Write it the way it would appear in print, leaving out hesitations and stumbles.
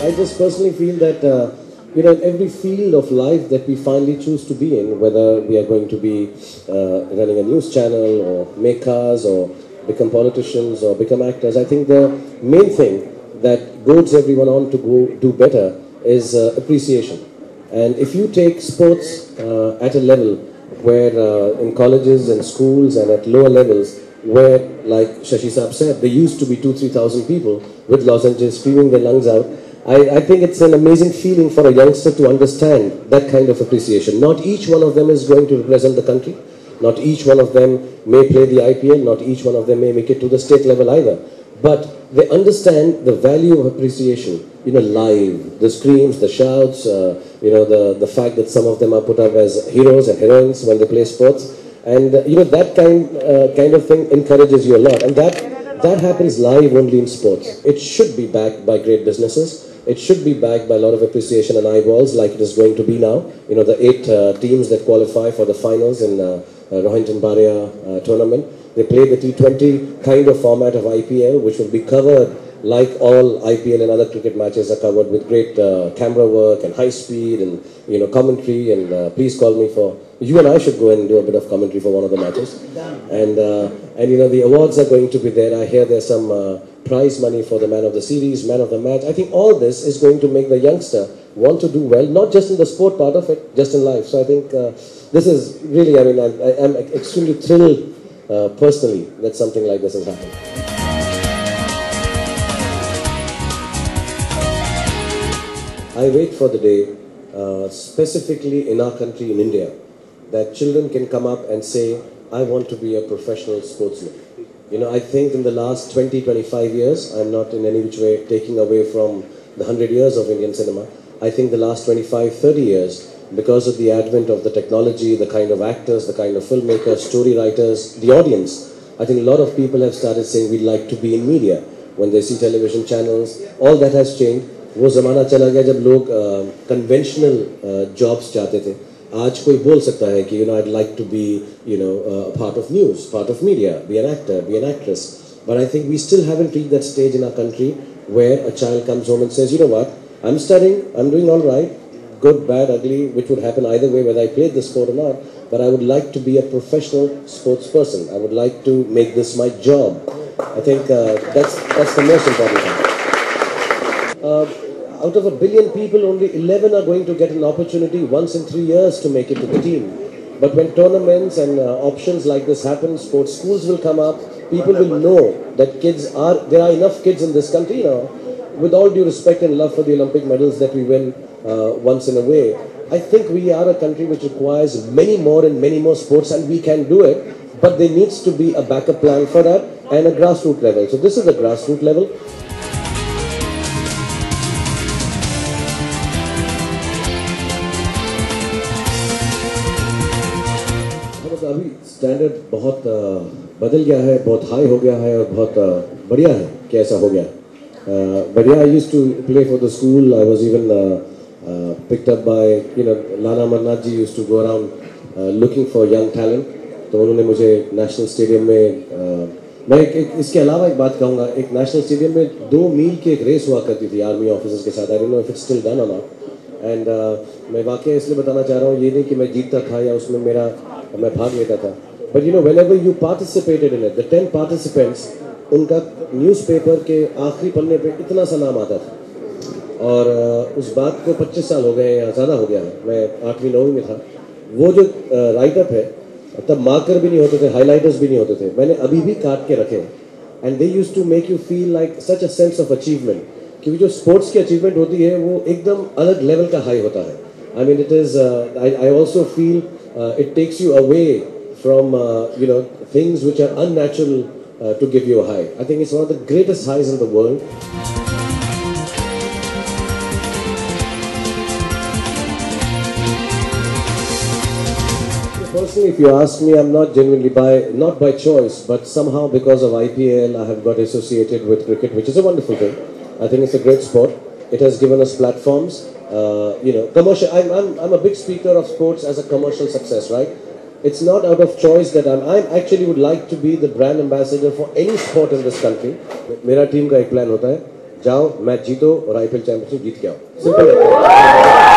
I just personally feel that, every field of life that we finally choose to be in, whether we are going to be running a news channel or make cars or become politicians or become actors, I think the main thing that goads everyone on to go do better is appreciation. And if you take sports at a level where in colleges and schools and at lower levels, where, like Shashi Saab said, there used to be 2,000-3,000 people with lozenges screaming their lungs out, I think it's an amazing feeling for a youngster to understand that kind of appreciation. Not each one of them is going to represent the country. Not each one of them may play the IPL. Not each one of them may make it to the state level either. But they understand the value of appreciation, live, the screams, the shouts, the fact that some of them are put up as heroes and heroines when they play sports. And, that kind of thing encourages you a lot. And that happens live only in sports. It should be backed by great businesses. It should be backed by a lot of appreciation and eyeballs like it is going to be now. The 8 teams that qualify for the finals in Rohinton Bharia tournament. They play the T20 kind of format of IPL, which will be covered like all IPL and other cricket matches are covered with great camera work and high speed and, commentary. And please call me for... You and I should go and do a bit of commentary for one of the matches. And the awards are going to be there. I hear there's some prize money for the man of the series, man of the match. I think all this is going to make the youngster want to do well, not just in the sport part of it, just in life. So I think this is really, I'm extremely thrilled personally that something like this has happened. I wait for the day, specifically in our country, in India, that children can come up and say, I want to be a professional sportsman. I think in the last 20-25 years, I'm not in any which way taking away from the 100 years of Indian cinema. I think the last 25-30 years, because of the advent of the technology, the kind of actors, the kind of filmmakers, story writers, the audience, I think a lot of people have started saying we'd like to be in media. When they see television channels, all that has changed. वो ज़माना चला गया जब लोग conventional jobs चाहते थे. आज कोई बोल सकता है कि I'd like to be a part of news, part of media, be an actor, be an actress. But I think we still haven't reached that stage in our country where a child comes home and says, what, I'm studying, I'm doing all right, good, bad, ugly, which would happen either way whether I played the sport or not. But I would like to be a professional sports person. I would like to make this my job. I think that's the most important thing. Out of 1 billion people, only 11 are going to get an opportunity once in 3 years to make it to the team. But when tournaments and options like this happen, sports schools will come up, people will know that there are enough kids in this country now, with all due respect and love for the Olympic medals that we win once in a way. I think we are a country which requires many more sports, and we can do it, but there needs to be a backup plan for that and a grassroots level. So this is the grassroots level. अभी standard बहुत बदल गया है, बहुत high हो गया है और बहुत बढ़िया है कि ऐसा हो गया. But yeah, I used to play for the school. I was even picked up by, Lana Amarnath ji used to go around looking for young talent. तो उन्होंने मुझे नेशनल स्टेडियम में मैं इसके अलावा एक बात कहूँगा, एक नेशनल स्टेडियम में 2 मील की एक रेस हुआ करती थी आर्मी ऑफिसर्स के साथ. I don't know if it's still done or not. And मैं वाकई इसलिए बताना चाह रहा हूँ, ये नहीं कि मैं जीतता था या उसमें मैं भाग लेता था. But whenever you participated in it, the 10 participants, उनका न्यूज़पेपर के आखिरी पन्ने पे इतना सा नाम आता था. और उस बात को 25 साल हो गए या ज़्यादा हो गया है. मैं 8वीं-9वीं में था. वो जो राइटअप है, तब मार्कर भी नहीं होते थे, हाइलाइटर्स भी नहीं होते थे. मैंने अभी भी काट के रखे. And they used to make you feel like such a sense of achievement. क्योंकि जो स्पोर्ट्स की अचीवमेंट होती है वो एकदम अलग लेवल का हाई होता है. I mean, it is. I also feel it takes you away from things which are unnatural to give you a high. I think it's one of the greatest highs in the world. Personally, if you ask me, I'm not genuinely not by choice, but somehow because of IPL, I have got associated with cricket, which is a wonderful thing. I think it's a great sport. It has given us platforms. Commercial. I'm a big speaker of sports as a commercial success, right? It's not out of choice that I actually would like to be the brand ambassador for any sport in this country. मेरा team का एक plan होता है जाओ match जीतो और IPL championship जीत के आओ, सिंपल।